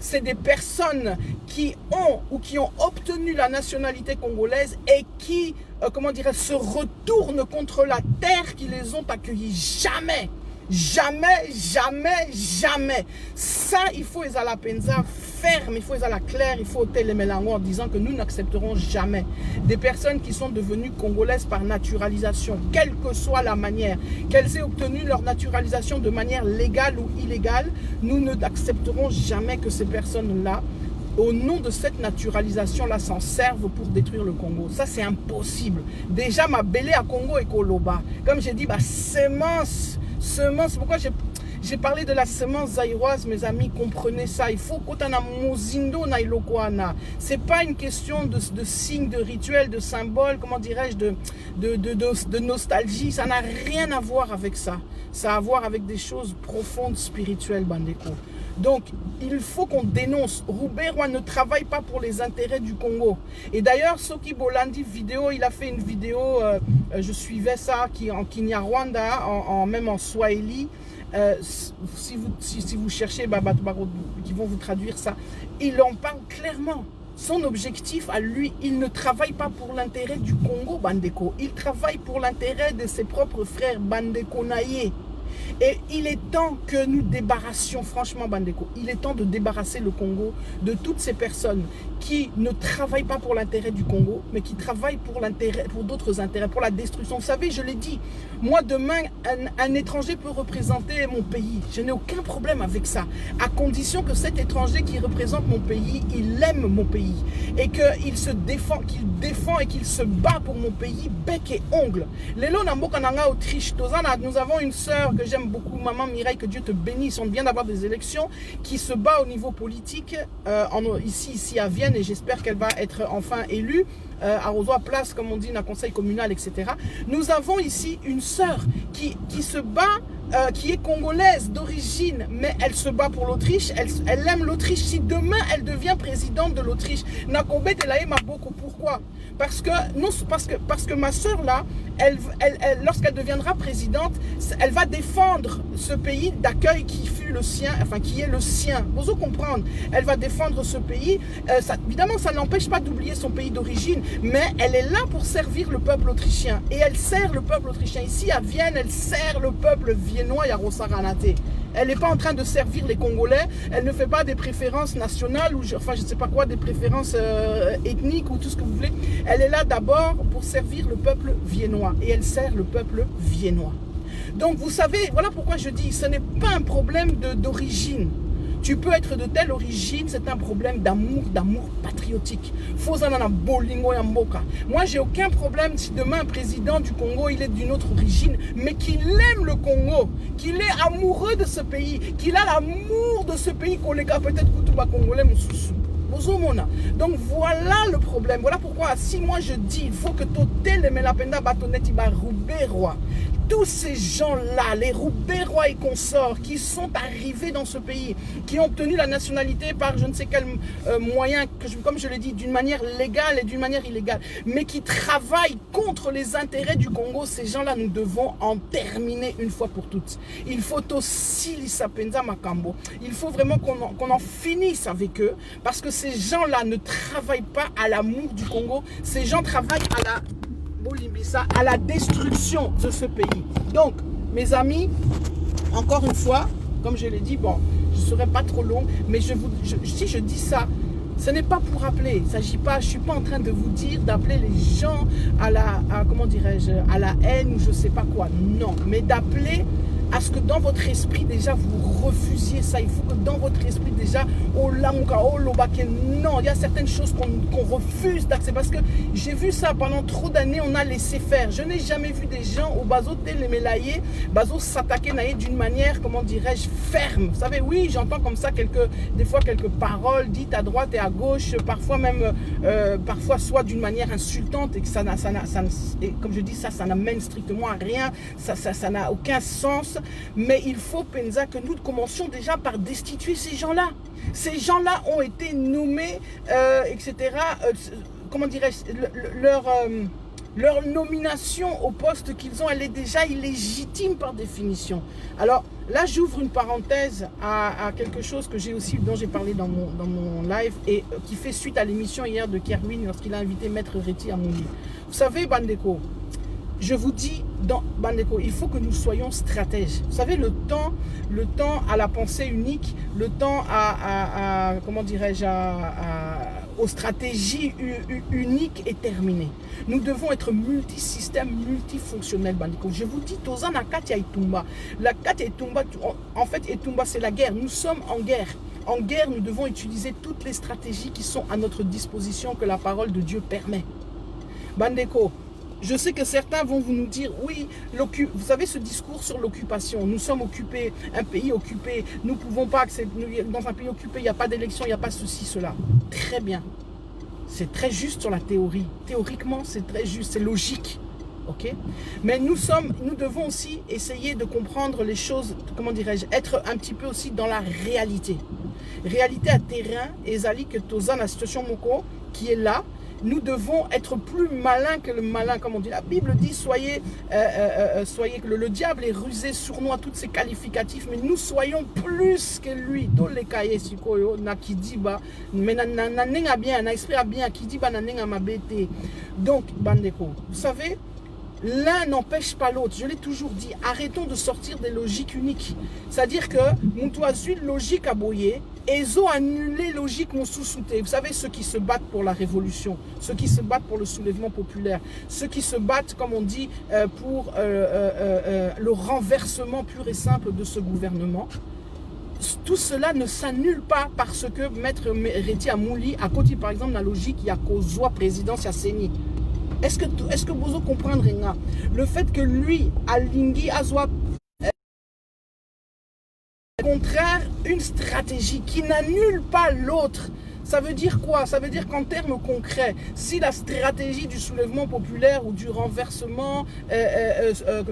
c'est des personnes qui ont ou qui ont obtenu la nationalité congolaise et qui, comment dirais-je, se retournent contre la terre qui les ont accueillis. Jamais, jamais, jamais, jamais. Ça, il faut les à la penza ferme, il faut les à la claire, il faut ôter les mélanges en disant que nous n'accepterons jamais des personnes qui sont devenues congolaises par naturalisation, quelle que soit la manière, qu'elles aient obtenu leur naturalisation de manière légale ou illégale, nous n'accepterons jamais que ces personnes-là, au nom de cette naturalisation-là, s'en servent pour détruire le Congo. Ça, c'est impossible. Déjà, ma belé à Congo et Koloba. Comme j'ai dit, semence, pourquoi j'ai parlé de la semence zaïroise, mes amis, comprenez ça. Il faut qu'on ait mozindo na ilokoana. C'est pas une question de signe, de rituel, de symbole, comment dirais-je, de nostalgie. Ça n'a rien à voir avec ça. Ça a à voir avec des choses profondes, spirituelles, Bandeko. Donc, il faut qu'on dénonce. Roubaix-Roi ne travaille pas pour les intérêts du Congo. Et d'ailleurs, Soki Bolandi vidéo, il a fait une vidéo, je suivais ça, en Kinyarwanda, même en Swahili. Si vous cherchez qui vont vous traduire ça, il en parle clairement. Son objectif à lui, il ne travaille pas pour l'intérêt du Congo, Bandeko. Il travaille pour l'intérêt de ses propres frères Bandeko Naye. Et il est temps que nous débarrassions, franchement Bandeko, il est temps de débarrasser le Congo de toutes ces personnes qui ne travaillent pas pour l'intérêt du Congo, mais qui travaillent pour d'autres intérêts, pour la destruction. Vous savez, je l'ai dit, moi demain, un étranger peut représenter mon pays. Je n'ai aucun problème avec ça, à condition que cet étranger qui représente mon pays, il aime mon pays. Et qu'il se défend, qu'il défend et qu'il se bat pour mon pays, bec et ongle. Lelo Namboka Nanga Autriche, nous avons une sœur que j'aime beaucoup, maman Mireille, que Dieu te bénisse. On vient d'avoir des élections, qui se bat au niveau politique, ici à Vienne, et j'espère qu'elle va être enfin élue, à Rosoy Place, comme on dit, dans le conseil communal, etc. Nous avons ici une sœur qui se bat, qui est congolaise d'origine, mais elle se bat pour l'Autriche, elle aime l'Autriche. Si demain elle devient présidente de l'Autriche, Nakobe Telaye Maboko, pourquoi? Parce que ma sœur là, lorsqu'elle deviendra présidente, elle va défendre ce pays d'accueil qui fut le sien, enfin qui est le sien. Vous comprendre? Elle va défendre ce pays. Évidemment, ça n'empêche pas d'oublier son pays d'origine, mais elle est là pour servir le peuple autrichien. Et elle sert le peuple autrichien. Ici à Vienne, elle sert le peuple viennois et à Rosaranate. Elle n'est pas en train de servir les Congolais. Elle ne fait pas des préférences nationales ou enfin je ne sais pas quoi, des préférences ethniques ou tout ce que vous voulez. Elle est là d'abord pour servir le peuple viennois et elle sert le peuple viennois. Donc vous savez, voilà pourquoi je dis, ce n'est pas un problème d'origine. Tu peux être de telle origine, c'est un problème d'amour patriotique. Moi, j'ai aucun problème si demain un président du Congo, il est d'une autre origine, mais qu'il aime le Congo, qu'il est amoureux de ce pays, qu'il a l'amour de ce pays, qu'on les peut-être Kutuba Congolais, donc voilà le problème. Voilà pourquoi, si moi je dis, il faut que Totel et Melapenda Batoneti Roubaix-Roi, tous ces gens-là, les Roubaix-Roi et consorts qui sont arrivés dans ce pays, qui ont obtenu la nationalité par je ne sais quel moyen, comme je l'ai dit, d'une manière légale et d'une manière illégale, mais qui travaillent contre les intérêts du Congo, ces gens-là, nous devons en terminer une fois pour toutes. Il faut aussi l'Issapenza Makambo. Il faut vraiment qu'on en finisse avec eux, parce que ces gens-là ne travaillent pas à l'amour du Congo, ces gens travaillent à la destruction de ce pays. Donc, mes amis, encore une fois, comme je l'ai dit, bon, je ne serai pas trop long, mais si je dis ça, Ce n'est pas pour appeler. Il s'agit pas, je ne suis pas en train de vous dire d'appeler les gens comment dirais-je, à la haine ou je ne sais pas quoi. Non, mais d'appeler à ce que dans votre esprit déjà vous refusiez ça. Il faut que dans votre esprit déjà, non, il y a certaines choses qu'on refuse d'accepter. Parce que j'ai vu ça pendant trop d'années, on a laissé faire. Je n'ai jamais vu des gens au bazo télémélaillé, bazo s'attaquer d'une manière, comment dirais-je, ferme. Vous savez, oui, j'entends comme ça des fois quelques paroles dites à droite et à gauche, parfois même, parfois soit d'une manière insultante et que et comme je dis ça n'amène strictement à rien, ça n'a aucun sens. Mais il faut, Penza, que nous commencions déjà par destituer ces gens-là. Ces gens-là ont été nommés, etc. Comment dirais-je, leur nomination au poste qu'ils ont, elle est déjà illégitime par définition. Alors là, j'ouvre une parenthèse à quelque chose que j'ai aussi, dont j'ai parlé dans mon live et qui fait suite à l'émission hier de Kerwin lorsqu'il a invité Maître Reti à Mouli. Vous savez, Bandeko, je vous dis, dans Bandeko, il faut que nous soyons stratèges. Vous savez, le temps à la pensée unique, le temps comment dirais-je, aux stratégies uniques est terminé. Nous devons être multisystèmes, multifonctionnels, Bandeko. Je vous dis, Tozan a Katia Itumba. La Katia Itumba, en fait, Itumba, c'est la guerre. Nous sommes en guerre. En guerre, nous devons utiliser toutes les stratégies qui sont à notre disposition, que la parole de Dieu permet. Bandeko, je sais que certains vont nous dire, oui, vous savez ce discours sur l'occupation, nous sommes occupés, un pays occupé, nous ne pouvons pas accepter, dans un pays occupé, il n'y a pas d'élection, il n'y a pas ceci, cela. Très bien, c'est très juste sur la théorie. Théoriquement, c'est très juste, c'est logique. Okay? Mais nous devons aussi essayer de comprendre les choses, comment dirais-je, être un petit peu aussi dans la réalité. Réalité à terrain, Ezali que Tozan, la situation Moko, qui est là. Nous devons être plus malins que le malin, comme on dit. La Bible dit, soyez que le diable est rusé, sournois, tous ces qualificatifs, mais nous soyons plus que lui. Tous les cahiers, na kidiba, mais na nenga bien, na esprit bien, kidiba na nenga mabete. Donc, Bandeko, vous savez, l'un n'empêche pas l'autre. Je l'ai toujours dit, arrêtons de sortir des logiques uniques. C'est-à-dire que nous une logique à boyer, et ils ont annulé logique mon sous-souté. Vous savez, ceux qui se battent pour la révolution, ceux qui se battent pour le soulèvement populaire, ceux qui se battent, comme on dit, pour le renversement pur et simple de ce gouvernement. Tout cela ne s'annule pas parce que Maître Reti à Mouli, à côté par exemple, la logique, il y a Kozwa présidence à Séni. Est-ce que vous comprenez le fait que lui, à Lingui, Azwa, au contraire, une stratégie qui n'annule pas l'autre. Ça veut dire quoi? Ça veut dire qu'en termes concrets, si la stratégie du soulèvement populaire ou du renversement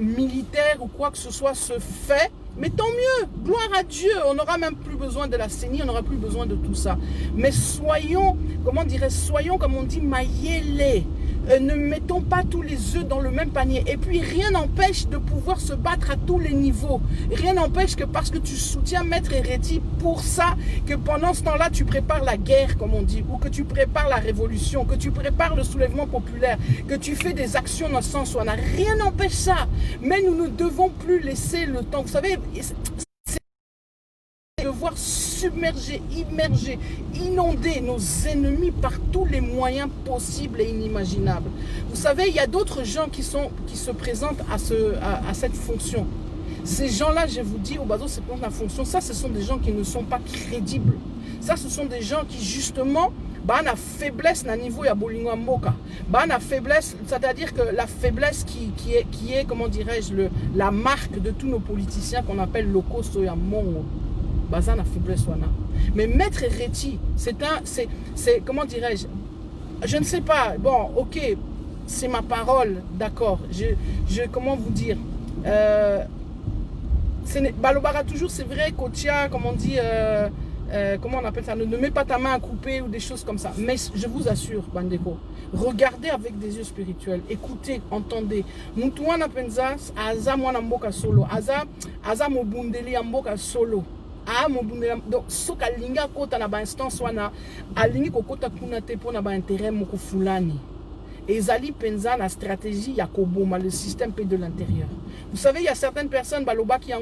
militaire ou quoi que ce soit se fait, mais tant mieux, gloire à Dieu, on n'aura même plus besoin de la CENI, on n'aura plus besoin de tout ça. Mais soyons, comment dirais-je, soyons, comme on dit, maillés. Ne mettons pas tous les œufs dans le même panier. Et puis rien n'empêche de pouvoir se battre à tous les niveaux. Rien n'empêche que parce que tu soutiens Maître Reti pour ça, que pendant ce temps-là tu prépares la guerre, comme on dit, ou que tu prépares la révolution, que tu prépares le soulèvement populaire, que tu fais des actions dans ce sens. Rien n'empêche ça. Mais nous ne devons plus laisser le temps. Vous savez, devoir submerger, immerger, inonder nos ennemis par tous les moyens possibles et inimaginables. Vous savez, il y a d'autres gens qui se présentent à cette fonction. Ces gens-là, je vous dis, au bateau, c'est pour la fonction. Ça, ce sont des gens qui ne sont pas crédibles. Ça, ce sont des gens qui, justement, la faiblesse na niveau ya bolingo mboka. La faiblesse, c'est-à-dire que la faiblesse qui est comment dirais-je, la marque de tous nos politiciens qu'on appelle locaux soya mongo. Bazan la faiblesse wana. Mais Maître Reti, c'est comment dirais-je, je ne sais pas, bon, ok, c'est ma parole, d'accord, comment vous dire, Balobara toujours, c'est vrai, Kotia, comme on dit, comment on appelle ça, ne mets pas ta main à couper ou des choses comme ça. Mais je vous assure, Bandeko, regardez avec des yeux spirituels, écoutez, entendez. Mutuana Penzas, Aza Mwana Mboka Solo, Aza Mobundeli Mboka Solo. Donc, ce que kota na ba instance wana alingi kokota kuna te pona ba intérêt moko fulani. Et Zali Penza, la stratégie, Yakoboma, le système P de l'intérieur. Vous savez, il y a certaines personnes, qui ont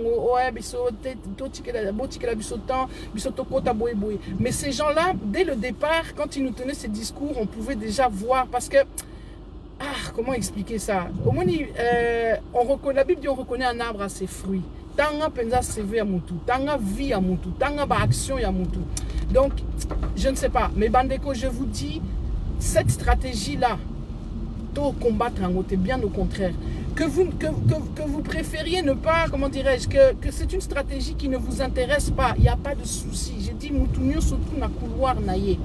mais ces gens-là, dès le départ, quand ils nous tenaient ces discours, on pouvait déjà voir, parce que, comment expliquer ça? Au moins, la Bible dit on reconnaît un arbre à ses fruits. Tanga penza CV à Moutou, tanga vie à Moutou, tanga ba action à Moutou. Donc, je ne sais pas, mais Bandeko, je vous dis, cette stratégie-là, combattre en côté, bien au contraire. Que vous préfériez ne pas, comment dirais-je, que c'est une stratégie qui ne vous intéresse pas, il n'y a pas de souci. J'ai dit, Moutounio surtout na couloir naïe.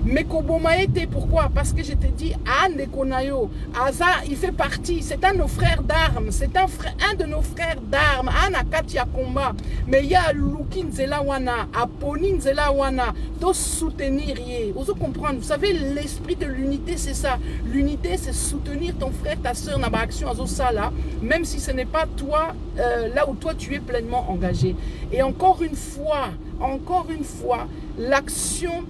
Mais Kobomaete, pourquoi? Parce que je te dis, Ande Konayo, Aza, il fait partie, c'est un de nos frères d'armes, c'est un de nos frères d'armes, Ana Katia Komba, mais il y a Lukin Zelawana, Aponin Zelawana, de soutenir, vous comprendre, vous savez, l'esprit de l'unité, c'est ça. L'unité, c'est soutenir ton frère, ta soeur, dans l'action à Zosala, même si ce n'est pas toi, là où toi tu es pleinement engagé. Et encore une fois, l'action,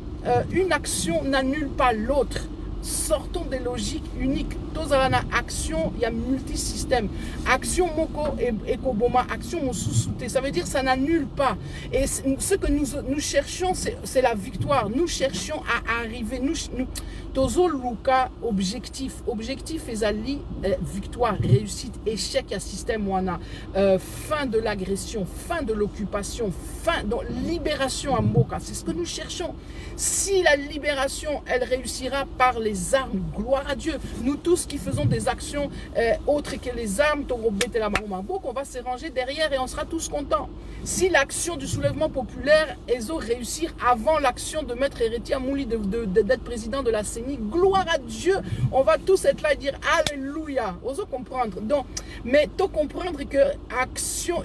une action n'annule pas l'autre. Sortons des logiques uniques. Tozalana action, il y a multisystème. Action moko et koboma, action mosusute. Ça veut dire que ça n'annule pas. Et ce que nous cherchons, c'est la victoire. Nous cherchons à arriver. Tozo Luka, objectif. Objectif ezali, victoire, réussite, échec à système wana. Fin de l'agression, fin de l'occupation, donc libération à Moka. C'est ce que nous cherchons. Si la libération, elle réussira par les armes, gloire à Dieu. Nous tous qui faisons des actions autres que les armes, on va se ranger derrière et on sera tous contents. Si l'action du soulèvement populaire, EZO réussir avant l'action de Maître Héritier Amouli d'être président de la CENI, gloire à Dieu, on va tous être là et dire Alléluia. Osons comprendre. Donc, mais tu comprendre que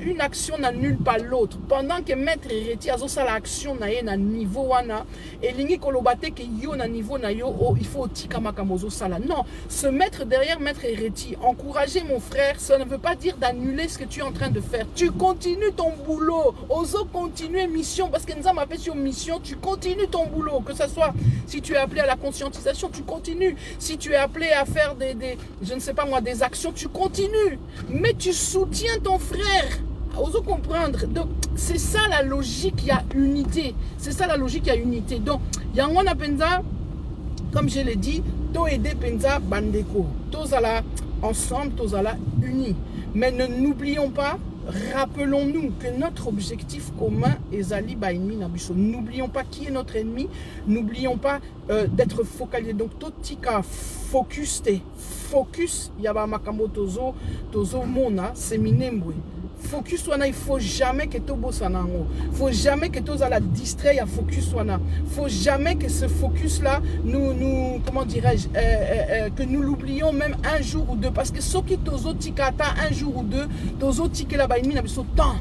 une action n'annule pas l'autre. Pendant que Maître Héritier a ça l'action na niveau wana et lingi kolobate que yo na niveau na yo il faut tikama kamozo sala. Non, se mettre derrière Maître Héritier, encourager mon frère, ça ne veut pas dire d'annuler ce que tu es en train de faire. Tu continues ton boulot. Oso continuer mission parce que nous avons appelé sur mission, tu continues ton boulot, que ce soit si tu es appelé à la conscientisation, tu continues. Si tu es appelé à faire je ne sais pas moi, des actions, tu continues. Mais tu soutiens ton frère. Osons comprendre. Donc, c'est ça la logique, il y a unité. C'est ça la logique, il y a unité. Donc, Yangwana Penza, comme je l'ai dit, To Ede Penza Bandeko. Tozala ensemble, Tozala unis. Mais ne n'oublions pas, rappelons-nous que notre objectif commun est Zali Baïmi Nabiso. N'oublions pas qui est notre ennemi. N'oublions pas d'être focalisé. Donc, Totika, focus, Yaba Makambo Tozo Mona, c'est Minembwe. Focus wana, il faut jamais que tu bosses en haut. Il faut jamais que tu la distrait à focus wana. Il faut jamais que ce focus là comment dirais-je que nous l'oublions même un jour ou deux parce que ce qui tozo tikata un jour ou deux tozo tike la baïmi na biso temps.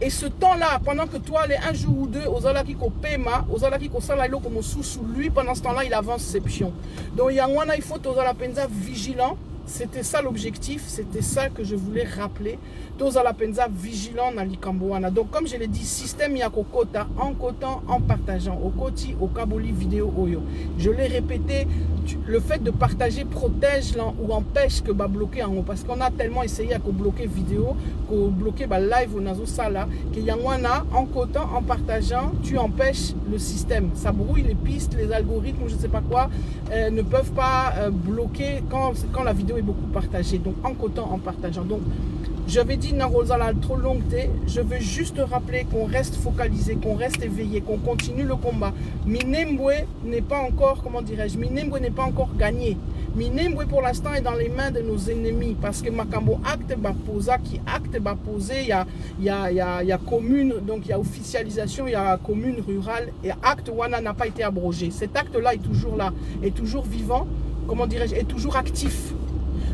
Et ce temps-là, pendant que toi, les un jour ou deux, ozalaki ko pema, ozalaki ko sala ilo comme sous lui, pendant ce temps-là, il avance ses pions. Donc, yangwana, il faut tozala penza vigilant. C'était ça l'objectif, c'était ça que je voulais rappeler. Tozala penza vigilant na likamboana. Donc comme je l'ai dit, système yakokota en cotant, en partageant. Au koti, au kaboli vidéo oyo. Je l'ai répété, le fait de partager protège ou empêche que bah bloquer en haut. Parce qu'on a tellement essayé à bloquer vidéo, qu'on bloquer bah live ou nazo sala, que yangwana en cotant, en partageant, tu empêches le système. Ça brouille les pistes, les algorithmes, je ne sais pas quoi, ne peuvent pas bloquer quand la vidéo est beaucoup partagée. Donc en cotant, en partageant. Donc j'avais dit Narozala trop longue, je veux juste rappeler qu'on reste focalisé, qu'on reste éveillé, qu'on continue le combat. Minembwe n'est pas encore, comment dirais-je, Minembwe n'est pas encore gagné. Minembwe pour l'instant est dans les mains de nos ennemis parce que Makambo acte baposa qui acte baposé, il y a commune, donc il y a officialisation, il y a commune rurale et acte wana n'a pas été abrogé. Cet acte-là est toujours là, est toujours vivant, comment dirais-je, est toujours actif.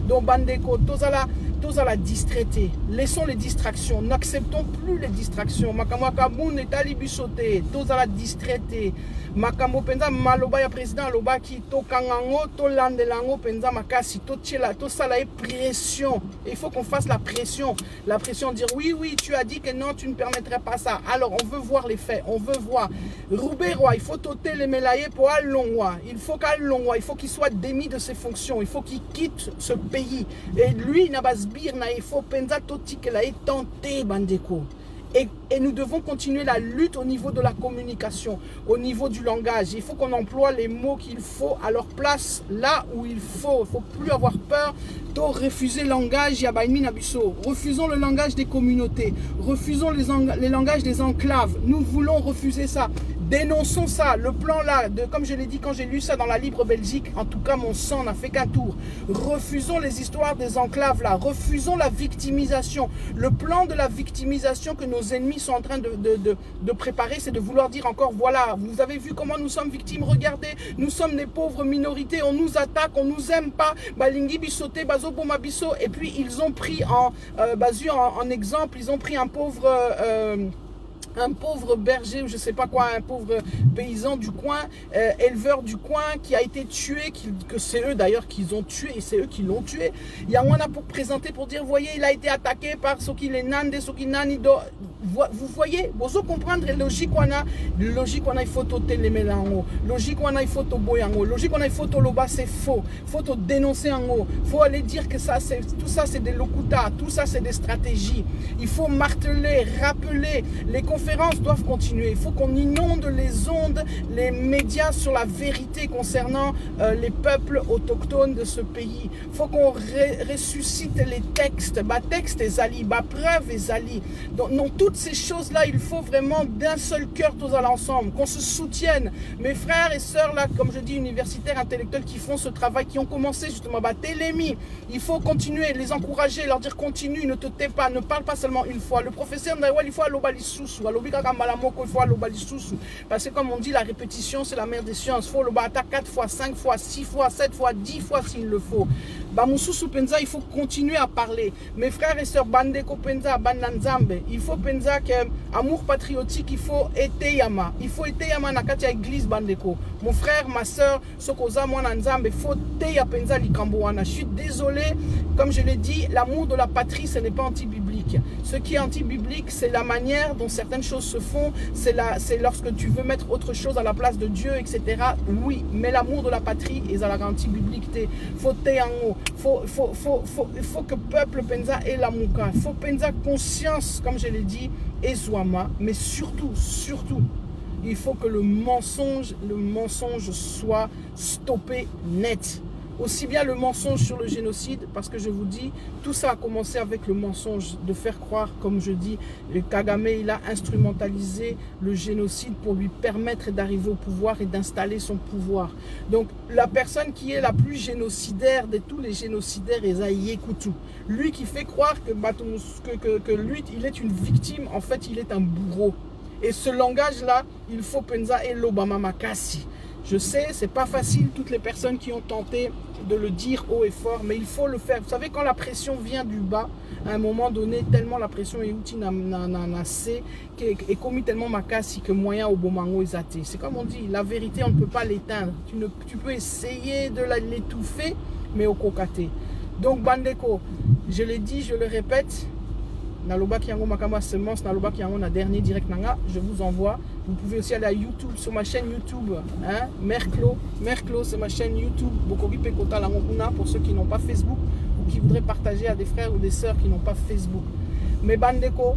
Donc Bandeko, Tozala, tous à la distraiter. Laissons les distractions. N'acceptons plus les distractions. Makamakaboun est alibichoté. Tous à la distraiter. Makamo penza maloba ya président loba ki to kangango to landelango penza makasi to tchela to sala pression. Il faut qu'on fasse la pression. La pression dire oui tu as dit que non tu ne permettrais pas ça. Alors on veut voir les faits. On veut voir. Roubaix-Roi, il faut toter les mélaillés pour Al-Longwa. Il faut qu'Al-Longwa, il faut qu'il soit démis de ses fonctions. Il faut qu'il quitte ce pays. Et lui, Nabasbir, il faut penza toti qu'elle a tenté Bandeko. Et nous devons continuer la lutte au niveau de la communication, au niveau du langage. Il faut qu'on emploie les mots qu'il faut à leur place, là où il faut. Il ne faut plus avoir peur de refuser le langage Yabaïmi Nabiso. Refusons le langage des communautés. Refusons les langages des enclaves. Nous voulons refuser ça. Dénonçons ça, le plan là, comme je l'ai dit quand j'ai lu ça dans la Libre Belgique, en tout cas mon sang n'a fait qu'un tour. Refusons les histoires des enclaves là, refusons la victimisation. Le plan de la victimisation que nos ennemis sont en train de préparer, c'est de vouloir dire encore, voilà, vous avez vu comment nous sommes victimes, regardez, nous sommes des pauvres minorités, on nous attaque, on nous aime pas, Balingi Bissoté, Bazo Bomabiso, et puis ils ont pris en exemple, ils ont pris un pauvre berger, ou je sais pas quoi, un pauvre paysan du coin, éleveur du coin, qui a été tué, que c'est eux d'ailleurs qu'ils ont tué, et c'est eux qui l'ont tué. Il y a un pour présenter, pour dire, voyez, il a été attaqué par ceux qui les nande, ceux qui nanido. Vous voyez, vous comprendre, logique on a, il faut toter les mélango, logique on a, il faut to boyango, logique on a, il faut to loba, c'est faux, faut to dénoncer en haut, faut aller dire que ça, tout ça c'est des locuta, tout ça c'est des stratégies. Il faut marteler, rappeler, les conférences doivent continuer, il faut qu'on inonde les ondes, les médias sur la vérité concernant les peuples autochtones de ce pays. Il faut qu'on ressuscite les textes, textes et zali, preuves et zali. Donc, non, toutes ces choses-là, il faut vraiment d'un seul cœur tous à l'ensemble, qu'on se soutienne. Mes frères et sœurs, là, comme je dis, universitaires, intellectuels, qui font ce travail, qui ont commencé justement, télémie, il faut continuer, les encourager, leur dire continue, ne te tais pas, ne parle pas seulement une fois. Le professeur Ndaïwa, il faut alobali sousou, alobika kamalamoko, il faut alobali sousou. Parce que comme on dit, la répétition, c'est la mère des sciences. Il faut alobata 4 fois, 5 fois, 6 fois, 7 fois, 10 fois s'il le faut. Bamususu penza, il faut continuer à parler. Mes frères et sœurs, bandeko penza, bandanzambe, il faut penza que amour patriotique, il faut eteyama. Il faut eteyama nakati ya église bandeko. Mon frère, ma sœur, sokoza mwana nzambe, faut teya penza likamboana. Je suis désolé, comme je l'ai dit, l'amour de la patrie, ce n'est pas anti-biblique. Ce qui est anti-biblique, c'est la manière dont certaines choses se font, c'est lorsque tu veux mettre autre chose à la place de Dieu, etc. Oui, mais l'amour de la patrie est à la anti-biblique. Faut teyango. Il faut que le peuple penza ait l'amour. Il faut penza conscience, comme je l'ai dit, et Zouama, mais surtout, il faut que le mensonge soit stoppé net. Aussi bien le mensonge sur le génocide, parce que je vous dis, tout ça a commencé avec le mensonge, de faire croire, comme je dis, le Kagame, il a instrumentalisé le génocide pour lui permettre d'arriver au pouvoir et d'installer son pouvoir. Donc, la personne qui est la plus génocidaire de tous les génocidaires est Zaïe Koutou. Lui qui fait croire que lui, il est une victime, en fait, il est un bourreau. Et ce langage-là, il faut penza et l'Obama Makassi. Je sais, c'est pas facile, toutes les personnes qui ont tenté de le dire haut et fort, mais il faut le faire. Vous savez, quand la pression vient du bas, à un moment donné, tellement la pression est outil et commis tellement makasi que moyen au bomango est athée. C'est comme on dit, la vérité, on ne peut pas l'éteindre. Tu peux essayer de l'étouffer, mais au cocaté. Donc, Bandeko, je l'ai dit, je le répète, Naloba Kiango Makama Semence, Naloba Kiango na dernier direct nanga, je vous envoie. Vous pouvez aussi aller à YouTube, sur ma chaîne YouTube, hein, Merclo, c'est ma chaîne YouTube, Bokogi Pekota Langokuna, pour ceux qui n'ont pas Facebook ou qui voudraient partager à des frères ou des sœurs qui n'ont pas Facebook. Mais Bandeko,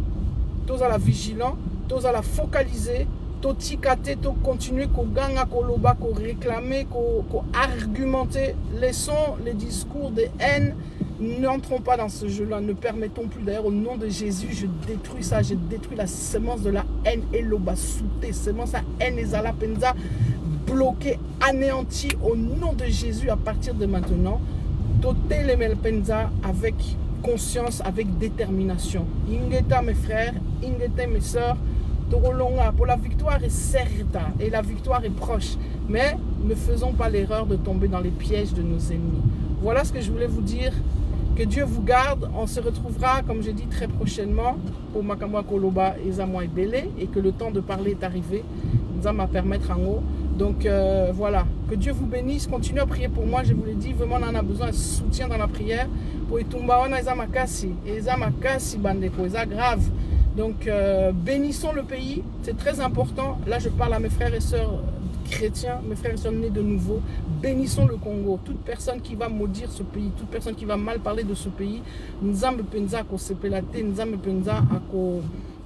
tous à la vigilant, tous à la focaliser, tous tikate, tous continuer, qu'on ganga, qu'on loba, qu'on réclamer, qu'on argumenter. Laissons les discours de haine. N'entrons pas dans ce jeu-là, ne permettons plus. D'ailleurs, au nom de Jésus, je détruis ça, je détruis la semence de la haine et l'obasouté, semence à haine et zalapenza, bloquée, anéantie au nom de Jésus à partir de maintenant. Doter les melpenza avec conscience, avec détermination. Ingeta mes frères, ingeta mes sœurs, Torolonga, pour la victoire est certa et la victoire est proche. Mais ne faisons pas l'erreur de tomber dans les pièges de nos ennemis. Voilà ce que je voulais vous dire. Que Dieu vous garde. On se retrouvera, comme j'ai dit, très prochainement pour Makamwa Koloba et Zamwa Ebele, et que le temps de parler est arrivé. Nous allons permettre en haut. Donc voilà, que Dieu vous bénisse. Continuez à prier pour moi, je vous l'ai dit. Vraiment, on en a besoin de soutien dans la prière. Pour Etumba, on a Ezamakasi. Ezamakasi, Bandeko, Eza grave. Donc bénissons le pays, c'est très important. Là, je parle à mes frères et sœurs chrétiens, mes frères et sœurs nés de nouveau. Bénissons le Congo. Toute personne qui va maudire ce pays, toute personne qui va mal parler de ce pays, Nzambe penza ko sepelate, Nzambe penza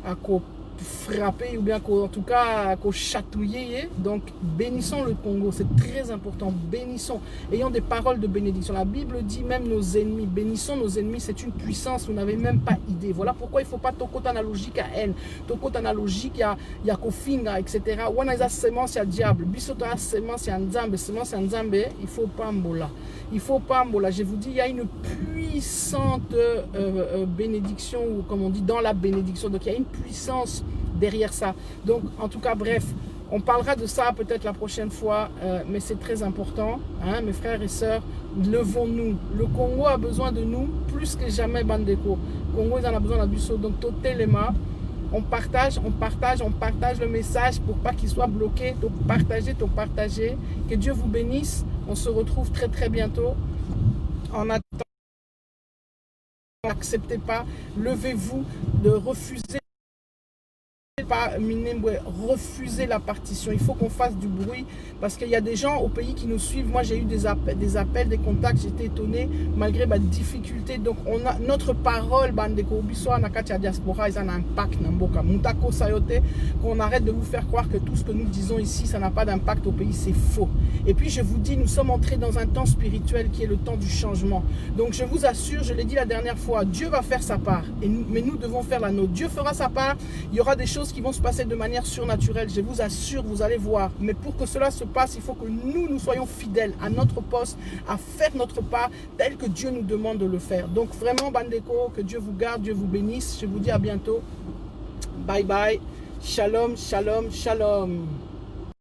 ako frapper, ou bien en tout cas qu'on chatouiller. Donc bénissons le Congo, c'est très important. Bénissons, ayons des paroles de bénédiction. La Bible dit même nos ennemis, bénissons nos ennemis, c'est une puissance, vous n'avez même pas idée. Voilà pourquoi il ne faut pas tokota analogique à haine, tokota analogique à kofinga, etc. Wana isa semence ya diable, bisoto a semence ya nzambe, semence ya nzambe, il faut pas mbola. Il faut pas mbola. Je vous dis, il y a une puissante bénédiction, ou comme on dit, dans la bénédiction. Donc il y a une puissance derrière ça. Donc en tout cas, bref, on parlera de ça peut-être la prochaine fois, mais c'est très important, hein, mes frères et sœurs. Levons-nous. Le Congo a besoin de nous plus que jamais, Bandeko. Le Congo, ils en a besoin d'Abusso. Donc totalement, on partage le message pour pas qu'il soit bloqué. Donc partagez. Que Dieu vous bénisse. On se retrouve très très bientôt. En attendant, n'acceptez pas, levez-vous de refuser. Pas Minembwe, refuser la partition. Il faut qu'on fasse du bruit parce qu'il y a des gens au pays qui nous suivent. Moi j'ai eu des appels, des contacts, j'étais étonné malgré ma difficulté. Donc on a notre parole, bandeko biso na katia diaspora, ils ont un impact na mboka. Mutako sayote, qu'on arrête de vous faire croire que tout ce que nous disons ici, ça n'a pas d'impact au pays, c'est faux. Et puis je vous dis, nous sommes entrés dans un temps spirituel qui est le temps du changement. Donc je vous assure, je l'ai dit la dernière fois, Dieu va faire sa part, mais nous devons faire la nôtre. Dieu fera sa part, il y aura des choses qui vont se passer de manière surnaturelle, je vous assure, vous allez voir. Mais pour que cela se passe, il faut que nous soyons fidèles à notre poste, à faire notre part tel que Dieu nous demande de le faire. Donc vraiment, Bandeko, que Dieu vous garde, Dieu vous bénisse. Je vous dis à bientôt. Bye bye. Shalom, shalom, shalom.